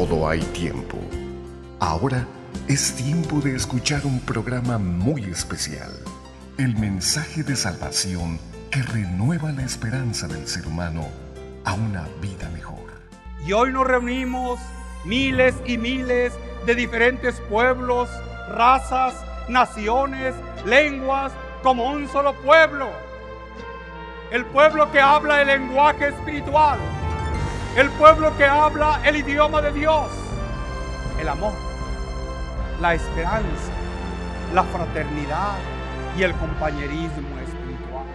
todo hay tiempo. Ahora es tiempo de escuchar un programa muy especial. El mensaje de salvación que renueva la esperanza del ser humano a una vida mejor. Y hoy nos reunimos miles y miles de diferentes pueblos, razas, naciones, lenguas, como un solo pueblo. El pueblo que habla el lenguaje espiritual. El pueblo que habla el idioma de Dios. El amor, la esperanza, la fraternidad y el compañerismo espiritual.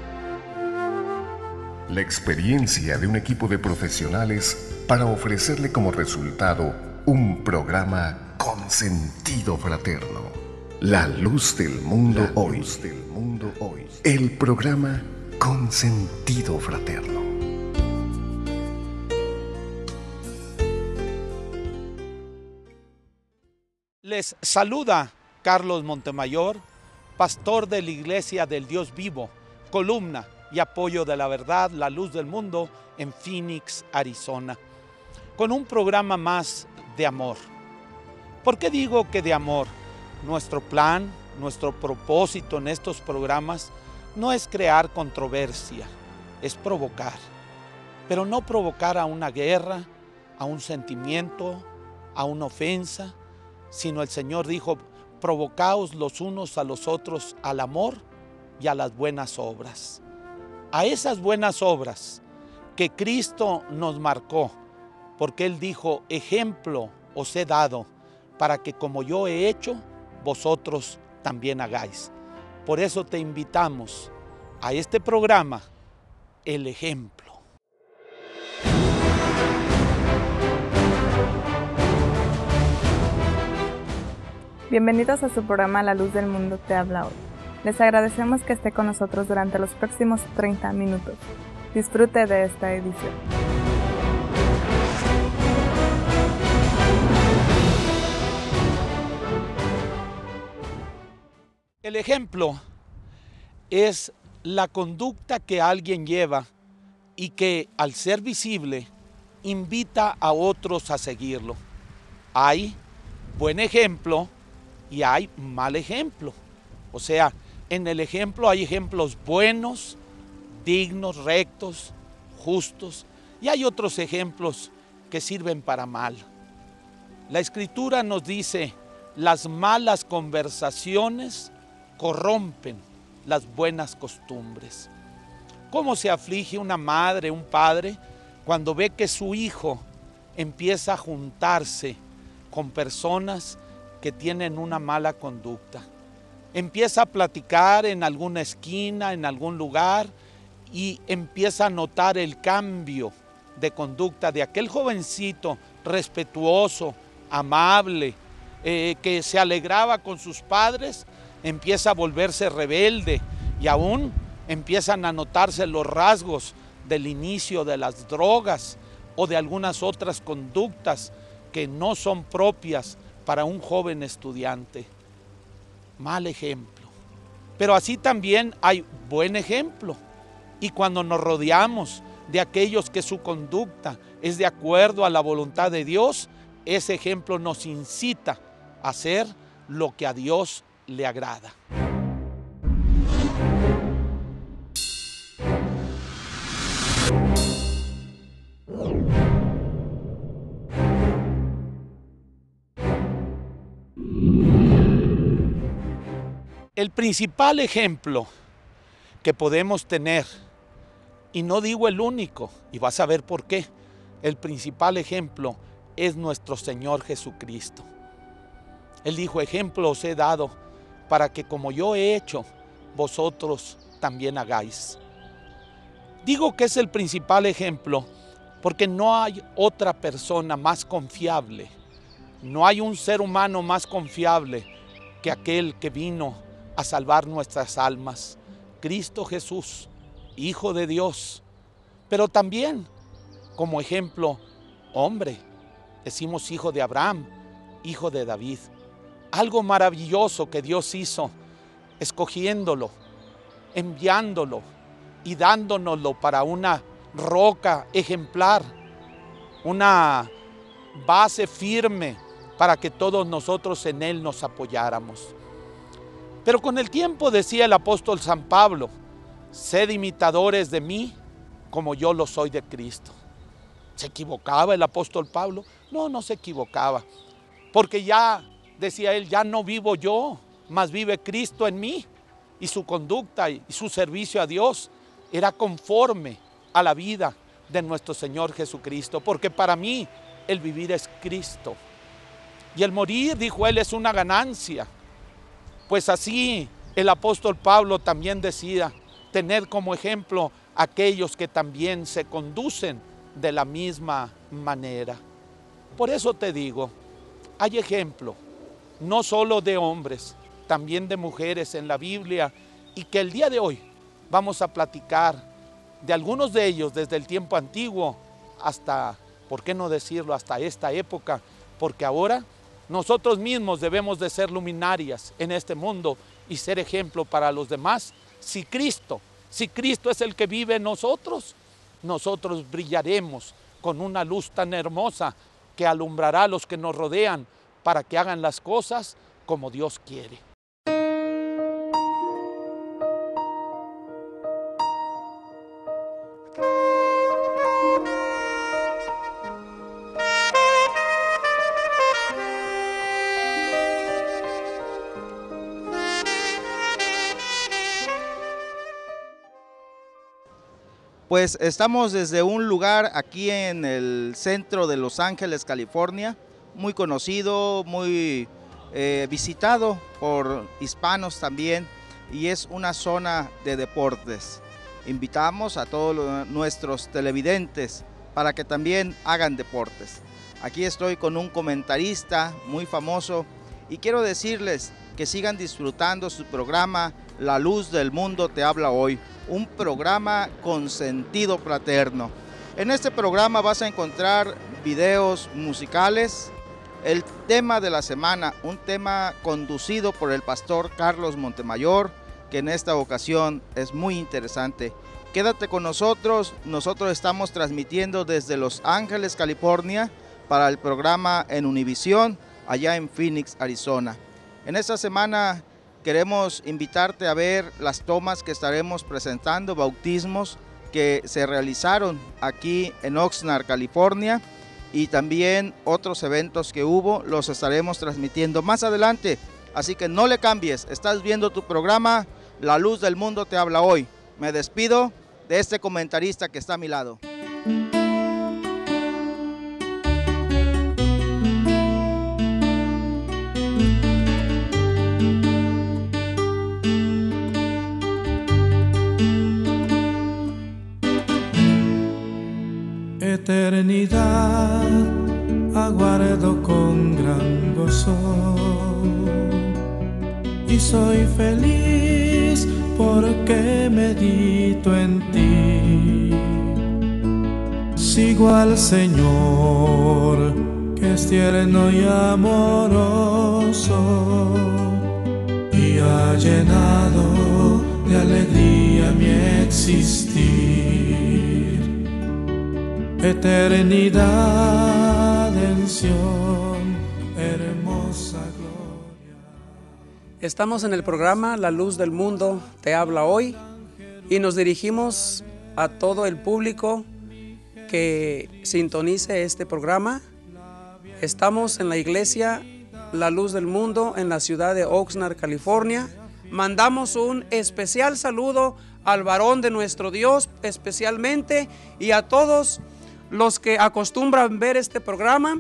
La experiencia de un equipo de profesionales para ofrecerle como resultado un programa con sentido fraterno. La luz del mundo hoy. El programa con sentido fraterno. Les saluda Carlos Montemayor, pastor de la Iglesia del Dios Vivo, columna y apoyo de la verdad, la luz del mundo en Phoenix, Arizona, con un programa más de amor. ¿Por qué digo que de amor? Nuestro plan, nuestro propósito en estos programas no es crear controversia, es provocar, pero no provocar a una guerra, a un sentimiento, a una ofensa, sino el Señor dijo, provocaos los unos a los otros al amor y a las buenas obras. A esas buenas obras que Cristo nos marcó, porque Él dijo, ejemplo os he dado, para que como yo he hecho, vosotros también hagáis. Por eso te invitamos a este programa, El Ejemplo. Bienvenidos a su programa La Luz del Mundo te habla hoy. Les agradecemos que esté con nosotros durante los próximos 30 minutos. Disfrute de esta edición. El ejemplo es la conducta que alguien lleva y que al ser visible invita a otros a seguirlo. Hay buen ejemplo y hay mal ejemplo. O sea, en el ejemplo hay ejemplos buenos, dignos, rectos, justos, y hay otros ejemplos que sirven para mal. La Escritura nos dice, las malas conversaciones corrompen las buenas costumbres. ¿Cómo se aflige una madre, un padre, cuando ve que su hijo empieza a juntarse con personas que tienen una mala conducta? Empieza a platicar en alguna esquina, en algún lugar, y empieza a notar el cambio de conducta de aquel jovencito respetuoso, amable, que se alegraba con sus padres, empieza a volverse rebelde y aún empiezan a notarse los rasgos del inicio de las drogas o de algunas otras conductas que no son propias para un joven estudiante. Mal ejemplo. Pero así también hay buen ejemplo. Y cuando nos rodeamos de aquellos que su conducta es de acuerdo a la voluntad de Dios, ese ejemplo nos incita a hacer lo que a Dios le agrada. El principal ejemplo que podemos tener, y no digo el único, y vas a ver por qué, el principal ejemplo es nuestro Señor Jesucristo. Él dijo, ejemplo os he dado para que como yo he hecho, vosotros también hagáis. Digo que es el principal ejemplo porque no hay otra persona más confiable, no hay un ser humano más confiable que aquel que vino a salvar nuestras almas, Cristo Jesús, Hijo de Dios. Pero también como ejemplo, hombre, decimos hijo de Abraham, hijo de David. Algo maravilloso que Dios hizo, escogiéndolo, enviándolo y dándonoslo para una roca ejemplar, una base firme para que todos nosotros en Él nos apoyáramos. Pero con el tiempo, decía el apóstol San Pablo, sed imitadores de mí como yo lo soy de Cristo. ¿Se equivocaba el apóstol Pablo? No, no se equivocaba, porque ya, decía él, ya no vivo yo, mas vive Cristo en mí, y su conducta y su servicio a Dios era conforme a la vida de nuestro Señor Jesucristo, porque para mí el vivir es Cristo, y el morir, dijo él, es una ganancia. Pues así el apóstol Pablo también decía, tener como ejemplo a aquellos que también se conducen de la misma manera. Por eso te digo, hay ejemplo, no solo de hombres, también de mujeres en la Biblia, y que el día de hoy vamos a platicar de algunos de ellos desde el tiempo antiguo hasta, ¿por qué no decirlo?, hasta esta época, porque ahora nosotros mismos debemos de ser luminarias en este mundo y ser ejemplo para los demás. Si Cristo es el que vive en nosotros, nosotros brillaremos con una luz tan hermosa que alumbrará a los que nos rodean para que hagan las cosas como Dios quiere. Pues estamos desde un lugar aquí en el centro de Los Ángeles, California, muy conocido, muy visitado por hispanos también, y es una zona de deportes. Invitamos a todos nuestros televidentes para que también hagan deportes. Aquí estoy con un comentarista muy famoso y quiero decirles que sigan disfrutando su programa La Luz del Mundo Te Habla Hoy, un programa con sentido fraterno. En este programa vas a encontrar videos musicales, el tema de la semana, un tema conducido por el pastor Carlos Montemayor, que en esta ocasión es muy interesante. Quédate con nosotros, nosotros estamos transmitiendo desde Los Ángeles, California, para el programa en Univisión, allá en Phoenix, Arizona. En esta semana queremos invitarte a ver las tomas que estaremos presentando, bautismos que se realizaron aquí en Oxnard, California, y también otros eventos que hubo, los estaremos transmitiendo más adelante. Así que no le cambies, estás viendo tu programa La Luz del Mundo Te Habla Hoy. Me despido de este comentarista que está a mi lado. Eternidad aguardo con gran gozo y soy feliz porque medito en ti. Sigo al Señor que es tierno y amoroso y ha llenado de alegría mi existir. Eternidad en Sion, hermosa gloria. Estamos en el programa La Luz del Mundo Te Habla Hoy y nos dirigimos a todo el público que sintonice este programa. Estamos en la iglesia La Luz del Mundo en la ciudad de Oxnard, California. Mandamos un especial saludo al varón de nuestro Dios especialmente y a todos los que acostumbran ver este programa.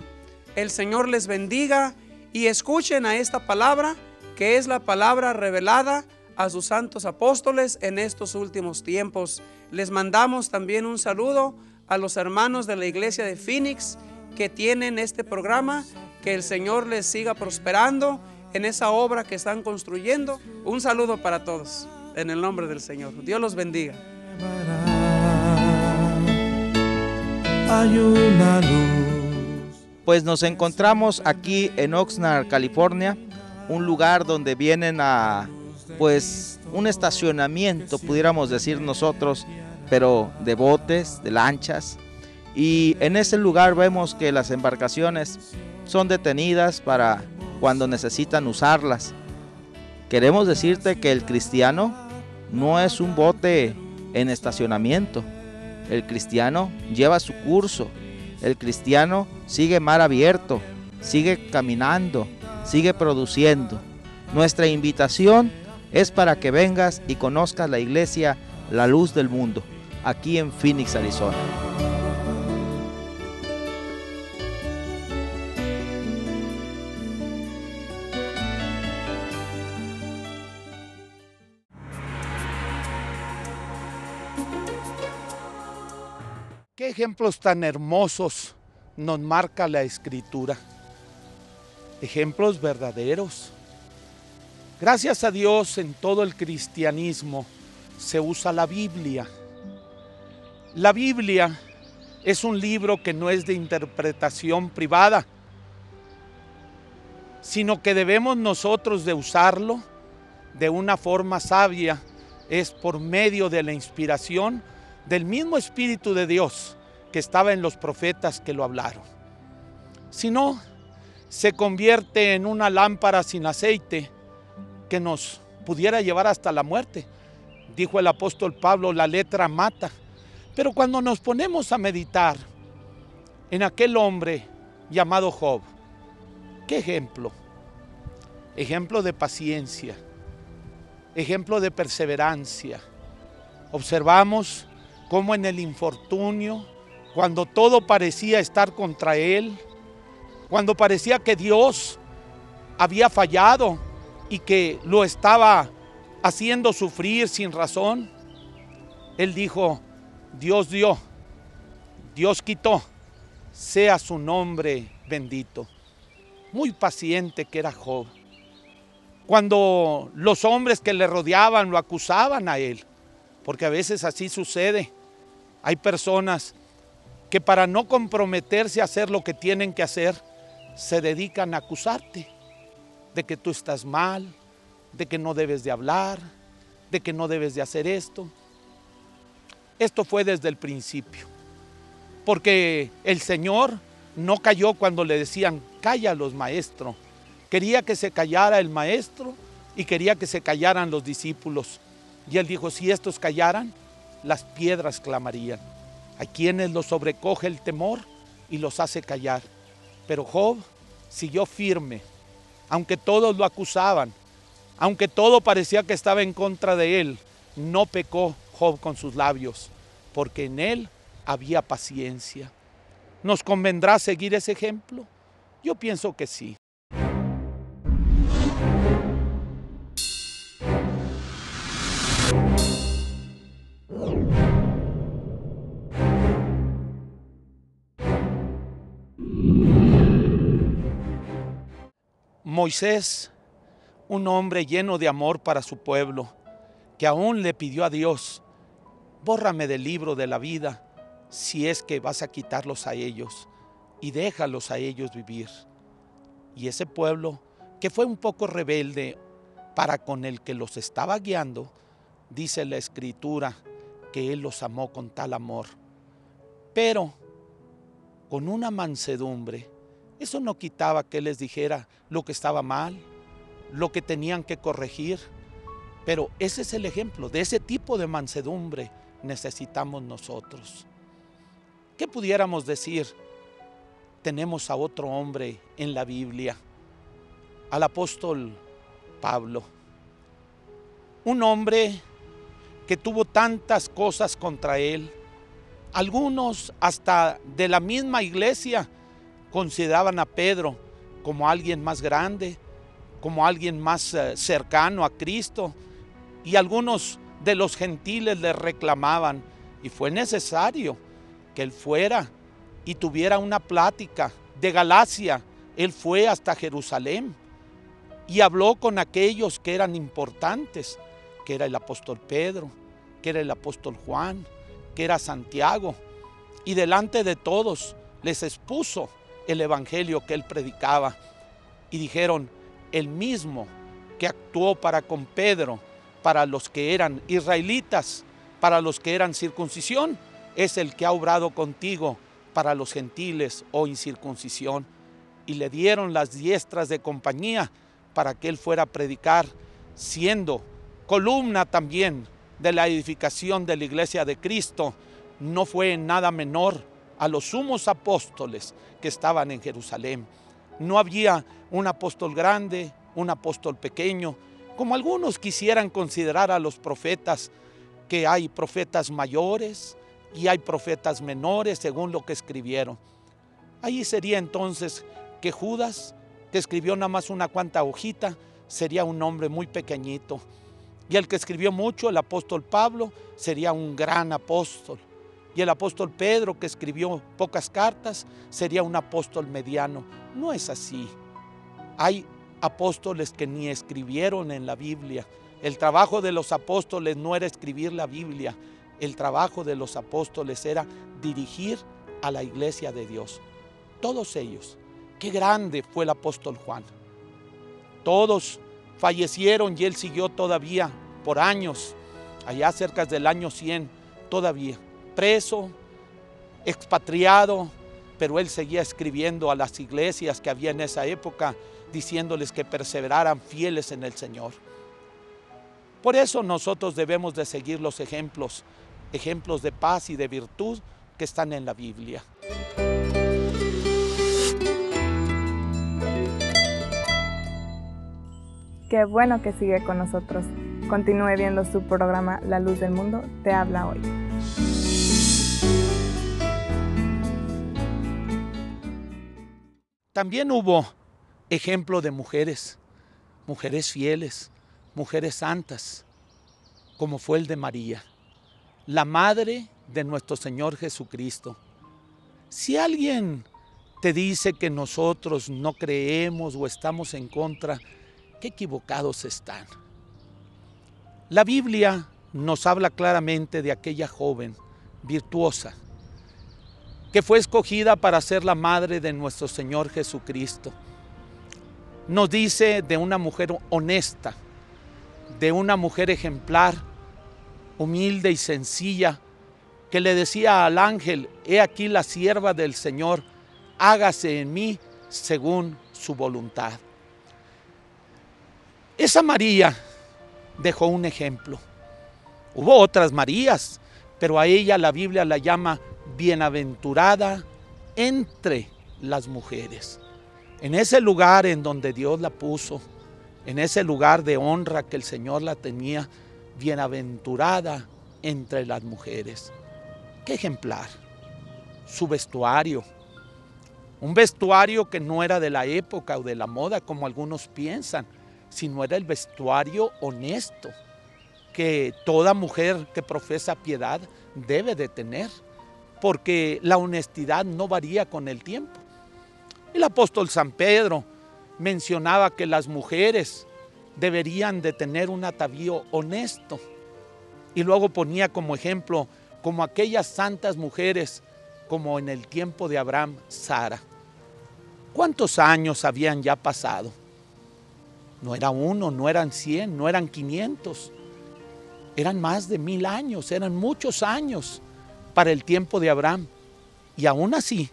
El Señor les bendiga y escuchen a esta palabra que es la palabra revelada a sus santos apóstoles en estos últimos tiempos. Les mandamos también un saludo a los hermanos de la iglesia de Phoenix que tienen este programa. Que el Señor les siga prosperando en esa obra que están construyendo. Un saludo para todos en el nombre del Señor. Dios los bendiga. Hay una luz. Pues nos encontramos aquí en Oxnard, California, un lugar donde vienen a, pues, un estacionamiento, pudiéramos decir nosotros, pero de botes, de lanchas. Y en ese lugar vemos que las embarcaciones son detenidas para cuando necesitan usarlas. Queremos decirte que el cristiano no es un bote en estacionamiento. El cristiano lleva su curso. El cristiano sigue mar abierto, sigue caminando, sigue produciendo. Nuestra invitación es para que vengas y conozcas la iglesia La Luz del Mundo, aquí en Phoenix, Arizona. Qué ejemplos tan hermosos nos marca la Escritura. Ejemplos verdaderos. Gracias a Dios, en todo el cristianismo se usa la Biblia. La Biblia es un libro que no es de interpretación privada, sino que debemos nosotros de usarlo de una forma sabia, es por medio de la inspiración del mismo Espíritu de Dios que estaba en los profetas que lo hablaron. Si no, se convierte en una lámpara sin aceite que nos pudiera llevar hasta la muerte. Dijo el apóstol Pablo, la letra mata. Pero cuando nos ponemos a meditar en aquel hombre llamado Job, ¿qué ejemplo? Ejemplo de paciencia, ejemplo de perseverancia. Observamos cómo en el infortunio, cuando todo parecía estar contra él, cuando parecía que Dios había fallado y que lo estaba haciendo sufrir sin razón, él dijo, Dios dio, Dios quitó, sea su nombre bendito. Muy paciente que era Job. Cuando los hombres que le rodeaban lo acusaban a él, porque a veces así sucede. Hay personas que para no comprometerse a hacer lo que tienen que hacer, se dedican a acusarte de que tú estás mal, de que no debes de hablar, de que no debes de hacer esto. Esto fue desde el principio, porque el Señor no cayó cuando le decían, cállalos, maestro. Quería que se callara el maestro y quería que se callaran los discípulos. Y él dijo, si estos callaran, las piedras clamarían. Hay quienes los sobrecoge el temor y los hace callar. Pero Job siguió firme, aunque todos lo acusaban, aunque todo parecía que estaba en contra de él, no pecó Job con sus labios, porque en él había paciencia. ¿Nos convendrá seguir ese ejemplo? Yo pienso que sí. Moisés, un hombre lleno de amor para su pueblo, que aún le pidió a Dios, bórrame del libro de la vida, si es que vas a quitarlos a ellos, y déjalos a ellos vivir. Y ese pueblo, que fue un poco rebelde para con el que los estaba guiando, dice la Escritura que él los amó con tal amor, pero con una mansedumbre. Eso no quitaba que él les dijera lo que estaba mal, lo que tenían que corregir, pero ese es el ejemplo, de ese tipo de mansedumbre necesitamos nosotros. ¿Qué pudiéramos decir? Tenemos a otro hombre en la Biblia, al apóstol Pablo, un hombre que tuvo tantas cosas contra él. Algunos hasta de la misma iglesia consideraban a Pedro como alguien más grande, como alguien más cercano a Cristo, y algunos de los gentiles le reclamaban, y fue necesario que él fuera y tuviera una plática. De Galacia, él fue hasta Jerusalén y habló con aquellos que eran importantes, que era el apóstol Pedro, que era el apóstol Juan, que era Santiago, y delante de todos les expuso el evangelio que él predicaba, y dijeron, el mismo que actuó para con Pedro, para los que eran israelitas, para los que eran circuncisión, es el que ha obrado contigo para los gentiles o incircuncisión, y le dieron las diestras de compañía para que él fuera a predicar, siendo columna también de la edificación de la iglesia de Cristo. No fue en nada menor a los sumos apóstoles que estaban en Jerusalén. No había un apóstol grande, un apóstol pequeño, como algunos quisieran considerar a los profetas, que hay profetas mayores y hay profetas menores según lo que escribieron. Ahí sería entonces que Judas, que escribió nada más una cuanta hojita, sería un hombre muy pequeñito. Y el que escribió mucho, el apóstol Pablo, sería un gran apóstol. Y el apóstol Pedro, que escribió pocas cartas, sería un apóstol mediano. No es así. Hay apóstoles que ni escribieron en la Biblia. El trabajo de los apóstoles no era escribir la Biblia. El trabajo de los apóstoles era dirigir a la iglesia de Dios. Todos ellos. Qué grande fue el apóstol Juan. Todos fallecieron y él siguió todavía por años, allá cerca del año 100, todavía preso, expatriado, pero él seguía escribiendo a las iglesias que había en esa época, diciéndoles que perseveraran fieles en el Señor. Por eso nosotros debemos de seguir los ejemplos de paz y de virtud que están en la Biblia. Qué bueno que sigue con nosotros. Continúe viendo su programa La Luz del Mundo te habla hoy. También hubo ejemplo de mujeres fieles, mujeres santas, como fue el de María, la madre de nuestro Señor Jesucristo. Si alguien te dice que nosotros no creemos o estamos en contra, qué equivocados están. La Biblia nos habla claramente de aquella joven virtuosa que fue escogida para ser la madre de nuestro Señor Jesucristo. Nos dice de una mujer honesta, de una mujer ejemplar, humilde y sencilla, que le decía al ángel: he aquí la sierva del Señor, hágase en mí según su voluntad. Esa María dejó un ejemplo. Hubo otras Marías, pero a ella la Biblia la llama bienaventurada entre las mujeres. En ese lugar en donde Dios la puso, en ese lugar de honra que el Señor la tenía, bienaventurada entre las mujeres. Qué ejemplar. Su vestuario, un vestuario que no era de la época o de la moda como algunos piensan, sino era el vestuario honesto que toda mujer que profesa piedad debe de tener, porque la honestidad no varía con el tiempo. El apóstol San Pedro mencionaba que las mujeres deberían de tener un atavío honesto, y luego ponía como ejemplo como aquellas santas mujeres como en el tiempo de Abraham, Sara. ¿Cuántos años habían ya pasado? No era 1, no eran 100, no eran 500. Eran más de 1000 años, eran muchos años para el tiempo de Abraham. Y aún así,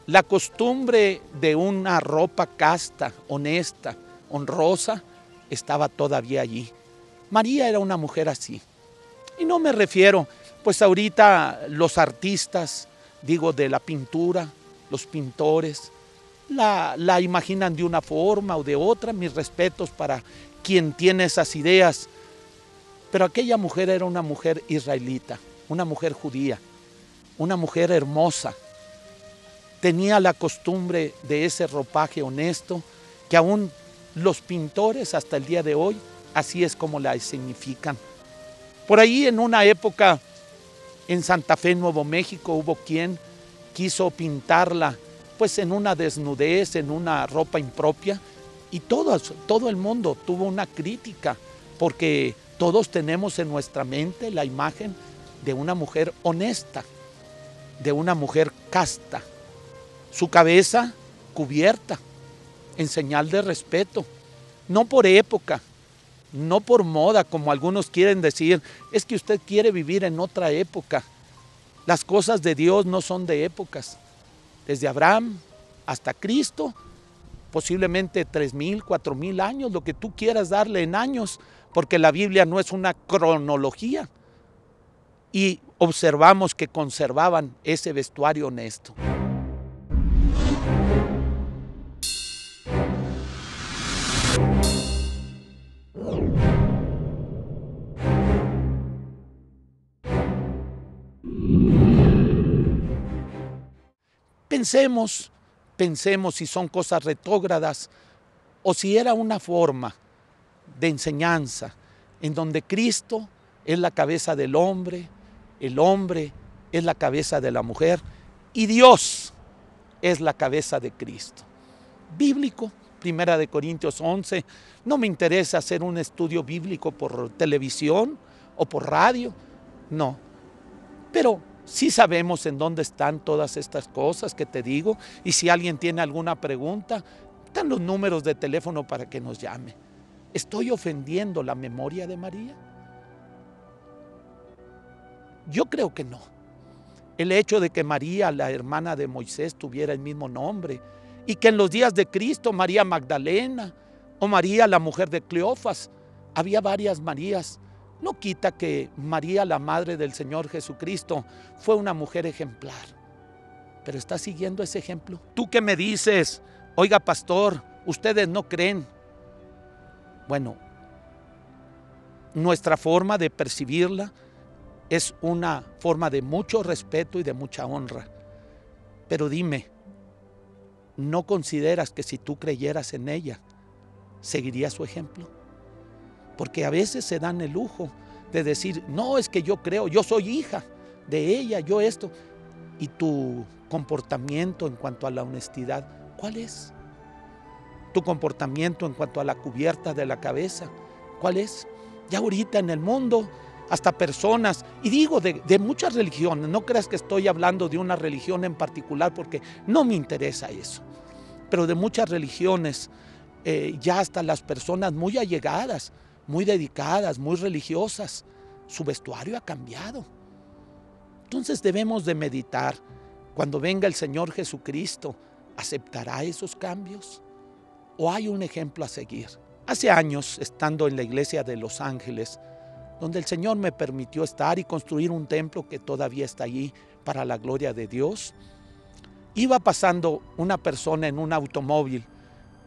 la costumbre de una ropa casta, honesta, honrosa, estaba todavía allí. María era una mujer así. Y no me refiero, pues ahorita los artistas, digo, de la pintura, los pintores, la imaginan de una forma o de otra. Mis respetos para quien tiene esas ideas. Pero aquella mujer era una mujer israelita, una mujer judía, una mujer hermosa. Tenía la costumbre de ese ropaje honesto que aún los pintores hasta el día de hoy así es como la significan. Por ahí en una época en Santa Fe, Nuevo México, hubo quien quiso pintarla pues en una desnudez, en una ropa impropia, y todo el mundo tuvo una crítica, porque todos tenemos en nuestra mente la imagen de una mujer honesta, de una mujer casta, su cabeza cubierta, en señal de respeto, no por época, no por moda, como algunos quieren decir, es que usted quiere vivir en otra época. Las cosas de Dios no son de épocas. Desde Abraham hasta Cristo, posiblemente 3,000, 4,000 años, lo que tú quieras darle en años, porque la Biblia no es una cronología. Y observamos que conservaban ese vestuario honesto. Pensemos si son cosas retrógradas o si era una forma de enseñanza en donde Cristo es la cabeza del hombre, el hombre es la cabeza de la mujer y Dios es la cabeza de Cristo. Bíblico, 1 Corintios 11, no me interesa hacer un estudio bíblico por televisión o por radio, no, pero sí sabemos en dónde están todas estas cosas que te digo, y si alguien tiene alguna pregunta, están los números de teléfono para que nos llame. ¿Estoy ofendiendo la memoria de María? Yo creo que no. El hecho de que María, la hermana de Moisés, tuviera el mismo nombre, y que en los días de Cristo, María Magdalena, o María, la mujer de Cleofas, había varias Marías, no quita que María, la madre del Señor Jesucristo, fue una mujer ejemplar. Pero ¿estás siguiendo ese ejemplo? Tú que me dices, oiga pastor, ustedes no creen. Bueno, nuestra forma de percibirla es una forma de mucho respeto y de mucha honra. Pero dime, ¿no consideras que si tú creyeras en ella, seguirías su ejemplo? Porque a veces se dan el lujo de decir, no, es que yo creo, yo soy hija de ella, yo esto. ¿Y tu comportamiento en cuanto a la honestidad, cuál es? ¿Tu comportamiento en cuanto a la cubierta de la cabeza, cuál es? Ya ahorita en el mundo, hasta personas, y digo de muchas religiones, no creas que estoy hablando de una religión en particular porque no me interesa eso, pero de muchas religiones, ya hasta las personas muy allegadas, muy dedicadas, muy religiosas, su vestuario ha cambiado. Entonces debemos de meditar, cuando venga el Señor Jesucristo, ¿aceptará esos cambios? ¿O hay un ejemplo a seguir? Hace años, estando en la iglesia de Los Ángeles, donde el Señor me permitió estar y construir un templo que todavía está allí para la gloria de Dios, iba pasando una persona en un automóvil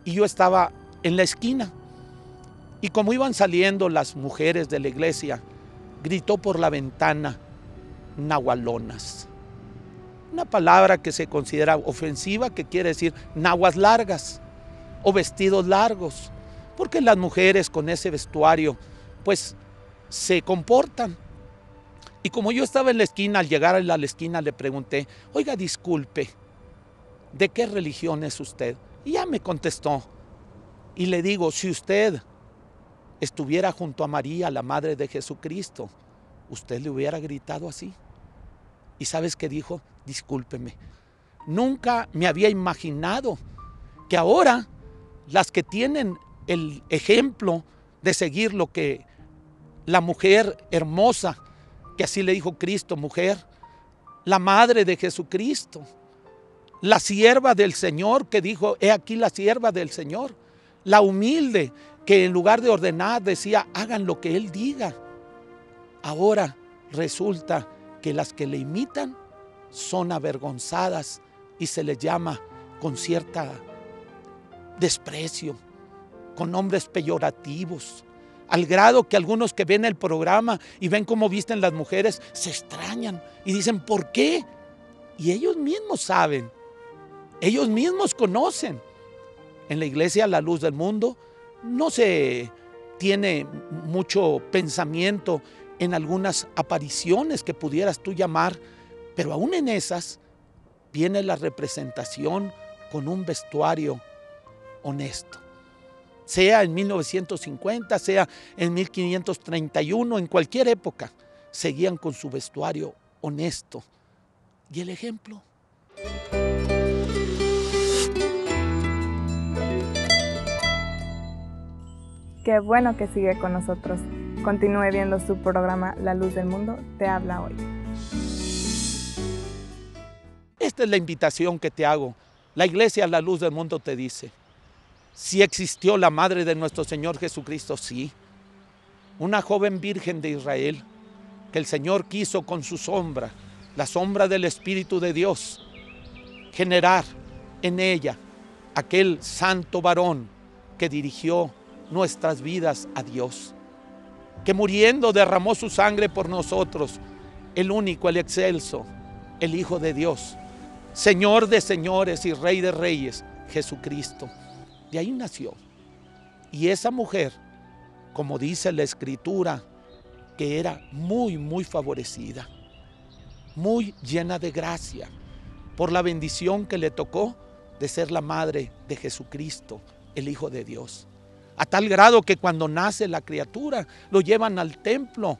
y yo estaba en la esquina. Y como iban saliendo las mujeres de la iglesia, gritó por la ventana, nahualonas. Una palabra que se considera ofensiva, que quiere decir nahuas largas o vestidos largos. Porque las mujeres con ese vestuario, pues, se comportan. Y como yo estaba en la esquina, al llegar a la esquina le pregunté, oiga, disculpe, ¿de qué religión es usted? Y ya me contestó. Y le digo, si usted estuviera junto a María, la madre de Jesucristo, ¿usted le hubiera gritado así? ¿Y sabes qué dijo? Discúlpeme. Nunca me había imaginado que ahora las que tienen el ejemplo de seguir lo que la mujer hermosa, que así le dijo Cristo, mujer, la madre de Jesucristo, la sierva del Señor, que dijo, he aquí la sierva del Señor, la humilde, que en lugar de ordenar decía, hagan lo que Él diga. Ahora resulta que las que le imitan son avergonzadas y se les llama con cierta desprecio, con nombres peyorativos, al grado que algunos que ven el programa y ven cómo visten las mujeres se extrañan y dicen, ¿por qué? Y ellos mismos saben, ellos mismos conocen. En la iglesia La Luz del Mundo no se tiene mucho pensamiento en algunas apariciones que pudieras tú llamar, pero aún en esas viene la representación con un vestuario honesto. Sea en 1950, sea en 1531, en cualquier época, seguían con su vestuario honesto. ¿Y el ejemplo? Qué bueno que sigue con nosotros. Continúe viendo su programa La Luz del Mundo te habla hoy. esta es la invitación que te hago. La iglesia, la luz del mundo, te dice, ¿sí existió la madre de nuestro Señor Jesucristo? Sí. Una joven virgen de Israel que el Señor quiso con su sombra, la sombra del Espíritu de Dios, generar en ella aquel santo varón que dirigió nuestras vidas a Dios, que muriendo derramó su sangre por nosotros, el único, el excelso, el Hijo de Dios, Señor de señores y Rey de reyes, Jesucristo. De ahí nació. Y esa mujer, como dice la Escritura, que era muy favorecida, muy llena de gracia, por la bendición que le tocó de ser la madre de Jesucristo, el Hijo de Dios. A tal grado que cuando nace la criatura, lo llevan al templo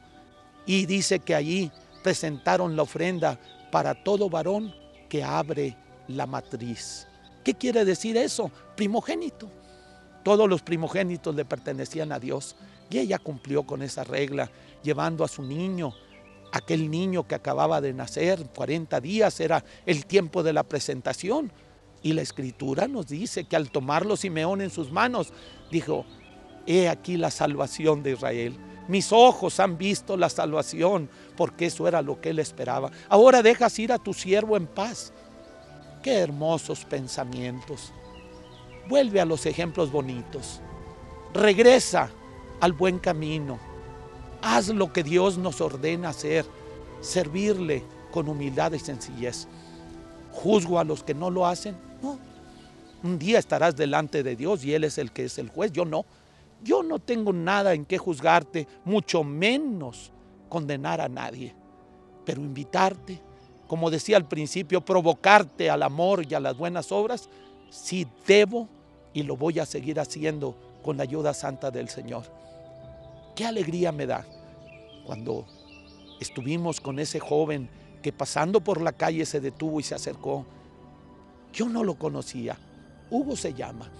y dice que allí presentaron la ofrenda para todo varón que abre la matriz. ¿Qué quiere decir eso? Primogénito. Todos los primogénitos le pertenecían a Dios y ella cumplió con esa regla, llevando a su niño, aquel niño que acababa de nacer, 40 días era el tiempo de la presentación. Y la Escritura nos dice que al tomarlo Simeón en sus manos, dijo, he aquí la salvación de Israel. Mis ojos han visto la salvación, porque eso era lo que él esperaba. Ahora dejas ir a tu siervo en paz. Qué hermosos pensamientos. Vuelve a los ejemplos bonitos. Regresa al buen camino. Haz lo que Dios nos ordena hacer, servirle con humildad y sencillez. ¿Juzgo a los que no lo hacen? No. Un día estarás delante de Dios y Él es el que es el juez, yo no. Yo no tengo nada en qué juzgarte, mucho menos condenar a nadie. Pero invitarte, como decía al principio, provocarte al amor y a las buenas obras, sí debo y lo voy a seguir haciendo con la ayuda santa del Señor. Qué alegría me da cuando estuvimos con ese joven que pasando por la calle se detuvo y se acercó. Yo no lo conocía, Hugo se llama,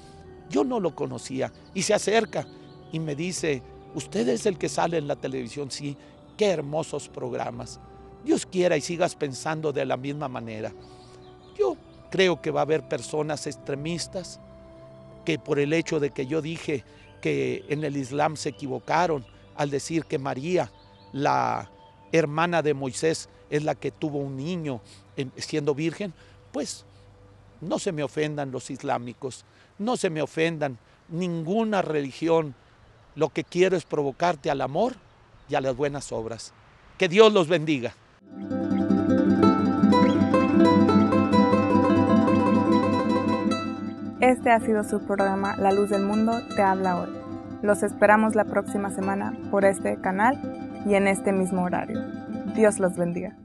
yo no lo conocía y se acerca y me dice, ¿usted es el que sale en la televisión? Sí, qué hermosos programas. Dios quiera y sigas pensando de la misma manera. Yo creo que va a haber personas extremistas que por el hecho de que yo dije que en el Islam se equivocaron al decir que María, la hermana de Moisés, es la que tuvo un niño siendo virgen, pues no se me ofendan los islámicos, no se me ofendan ninguna religión. Lo que quiero es provocarte al amor y a las buenas obras. Que Dios los bendiga. Este ha sido su programa La Luz del Mundo te habla hoy. Los esperamos la próxima semana por este canal y en este mismo horario. Dios los bendiga.